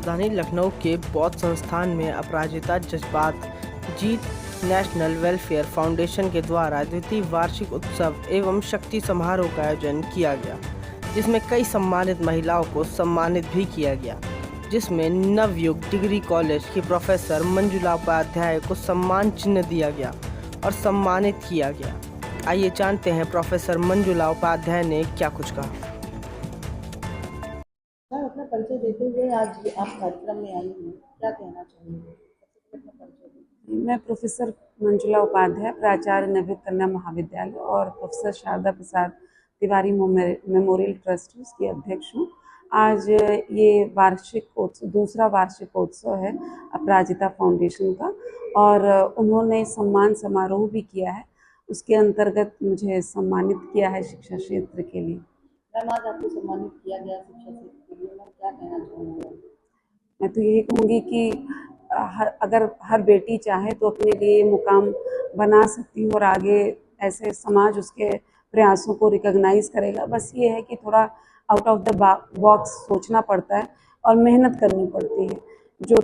राजधानी लखनऊ के बौद्ध संस्थान में अपराजिता जज्बात जीत नेशनल वेलफेयर फाउंडेशन के द्वारा द्वितीय वार्षिक उत्सव एवं शक्ति समारोह का आयोजन किया गया, जिसमें कई सम्मानित महिलाओं को सम्मानित भी किया गया, जिसमें नवयुग डिग्री कॉलेज की प्रोफेसर मंजुला उपाध्याय को सम्मान चिन्ह दिया गया और सम्मानित किया गया। आइए जानते हैं प्रोफेसर मंजुला उपाध्याय ने क्या कुछ कहा। अपना परिचय देते हुए आज आप कार्यक्रम में आई हैं, क्या कहना चाहेंगे? अपना परिचय दें। मैं प्रोफेसर मंजुला उपाध्याय, प्राचार्य नवयुग कन्या महाविद्यालय और professor Sharda Prasad Tiwari memorial trust की अध्यक्ष हूँ। आज ये दूसरा वार्षिकोत्सव है अपराजिता फाउंडेशन का और उन्होंने सम्मान समारोह भी किया है। उसके अंतर्गत मुझे सम्मानित किया है शिक्षा क्षेत्र के लिए। मैम, आज आपको सम्मानित किया गया शिक्षा क्षेत्र के लिए, मैम क्या कहना चाहूँगी? मैं तो यही कहूँगी कि अगर हर बेटी चाहे तो अपने लिए मुकाम बना सकती है और आगे ऐसे समाज उसके प्रयासों को रिकॉग्नाइज करेगा। बस ये है कि थोड़ा आउट ऑफ द बॉक्स सोचना पड़ता है और मेहनत करनी पड़ती है। जो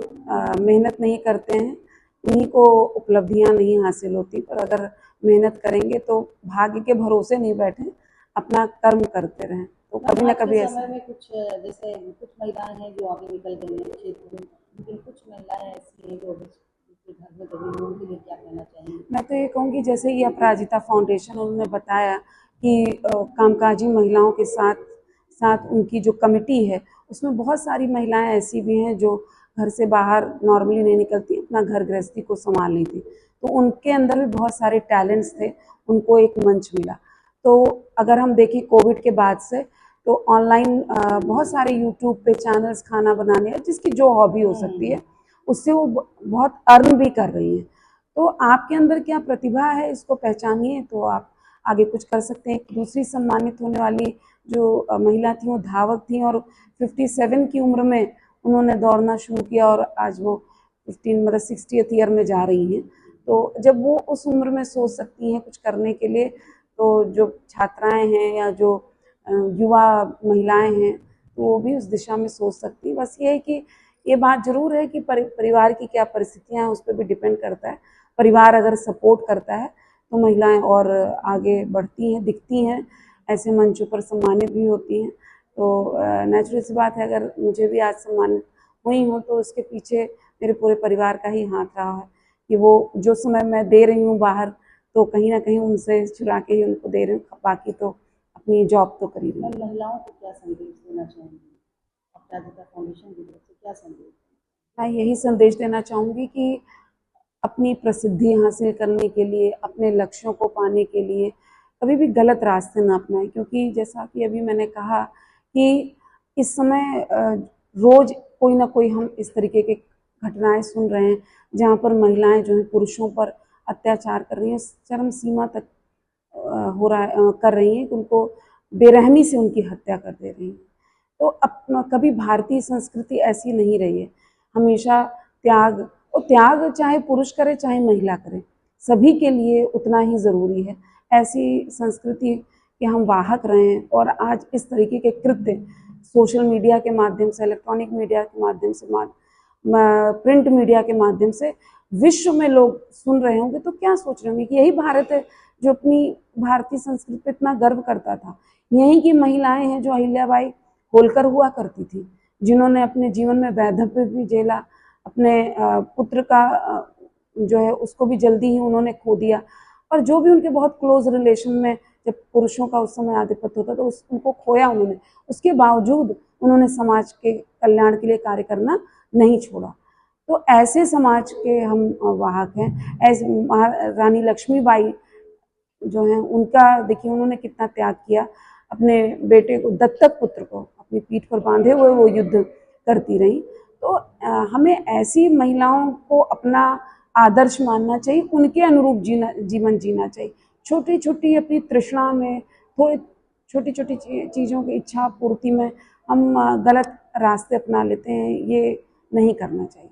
मेहनत नहीं करते हैं उन्हीं को उपलब्धियां नहीं हासिल होती, पर अगर मेहनत करेंगे तो भाग्य के भरोसे नहीं बैठे, अपना कर्म करते रहें तो कभी ना कभी ऐसा। समय में कुछ जैसे कुछ महिलाएं हैं जो आगे निकल गई हैं क्षेत्र में, लेकिन कुछ महिलाएं ऐसी हैं जो घर में गई, उनके लिए क्या कहना चाहेंगे? मैं तो ये कहूँगी जैसे ये अपराजिता फाउंडेशन उन्होंने बताया कि कामकाजी महिलाओं के साथ साथ उनकी जो कमिटी है उसमें बहुत सारी महिलाएं ऐसी भी हैं जो घर से बाहर नॉर्मली नहीं निकलती, अपना घर गृहस्थी को संभाल लेती, तो उनके अंदर भी बहुत सारे टैलेंट्स थे, उनको एक मंच मिला। तो अगर हम देखें कोविड के बाद से तो ऑनलाइन बहुत सारे यूट्यूब पे चैनल्स खाना बनाने, जिसकी जो हॉबी हो सकती है उससे वो बहुत अर्न भी कर रही हैं। तो आपके अंदर क्या प्रतिभा है इसको पहचानिए तो आप आगे कुछ कर सकते हैं। दूसरी सम्मानित होने वाली जो महिला थी वो धावक थी और 57 की उम्र में उन्होंने दौड़ना शुरू किया और आज वो 60th ईयर में जा रही हैं। तो जब वो उस उम्र में सोच सकती हैं कुछ करने के लिए, तो जो छात्राएं हैं या जो युवा महिलाएं हैं तो वो भी उस दिशा में सोच सकती हैं। बस ये है कि ये बात जरूर है कि परिवार की क्या परिस्थितियां हैं उस पर भी डिपेंड करता है। परिवार अगर सपोर्ट करता है तो महिलाएं और आगे बढ़ती हैं, दिखती हैं, ऐसे मंचों पर सम्मानित भी होती हैं। तो नेचुरल सी बात है, अगर मुझे भी आज सम्मानित हुई हूँ तो उसके पीछे मेरे पूरे परिवार का ही हाथ रहा है कि वो जो समय मैं दे रही हूँ बाहर तो कहीं ना कहीं उनसे चुरा के ही उनको दे रही हूँ, बाकी तो अपनी जॉब तो कर ही रही हूँ। महिलाओं को क्या संदेश देना चाहेंगे? अपराजिता फाउंडेशन की तरफ से क्या संदेश? मैं यही संदेश देना चाहूँगी कि अपनी प्रसिद्धि हासिल करने के लिए, अपने लक्ष्यों को पाने के लिए कभी भी गलत रास्ते ना अपनाएं, क्योंकि जैसा कि अभी मैंने कहा कि इस समय रोज कोई ना कोई हम इस तरीके के घटनाएं सुन रहे हैं जहाँ पर महिलाएं जो हैं पुरुषों पर अत्याचार कर रही हैं, चरम सीमा तक कर रही हैं कि उनको बेरहमी से उनकी हत्या कर दे रही हैं। तो अब कभी भारतीय संस्कृति ऐसी नहीं रही है, हमेशा त्याग, और त्याग चाहे पुरुष करे चाहे महिला करे, सभी के लिए उतना ही ज़रूरी है। ऐसी संस्कृति के हम वाहक रहे हैं और आज इस तरीके के कृत्य सोशल मीडिया के माध्यम से, इलेक्ट्रॉनिक मीडिया के माध्यम से, प्रिंट मीडिया के माध्यम से विश्व में लोग सुन रहे होंगे तो क्या सोच रहे होंगे कि यही भारत है जो अपनी भारतीय संस्कृति पर इतना गर्व करता था। यहीं की महिलाएं हैं जो अहिल्याबाई होलकर हुआ करती थी, जिन्होंने अपने जीवन में वैधव्य भी झेला, अपने पुत्र का जो है उसको भी जल्दी ही उन्होंने खो दिया, और जो भी उनके बहुत क्लोज रिलेशन में जब पुरुषों का उस समय आधिपत्य होता तो उनको खोया उन्होंने, उसके बावजूद उन्होंने समाज के कल्याण के लिए कार्य करना नहीं छोड़ा। तो ऐसे समाज के हम वाहक हैं। ऐसे रानी लक्ष्मीबाई जो हैं उनका देखिए उन्होंने कितना त्याग किया, अपने बेटे को, दत्तक पुत्र को अपनी पीठ पर बांधे हुए वो युद्ध करती रही। तो हमें ऐसी महिलाओं को अपना आदर्श मानना चाहिए, उनके अनुरूप जीवन जीना चाहिए। छोटी छोटी अपनी तृष्णा में, थोड़ी छोटी छोटी चीज़ों की इच्छा पूर्ति में हम गलत रास्ते अपना लेते हैं, ये नहीं करना चाहिए।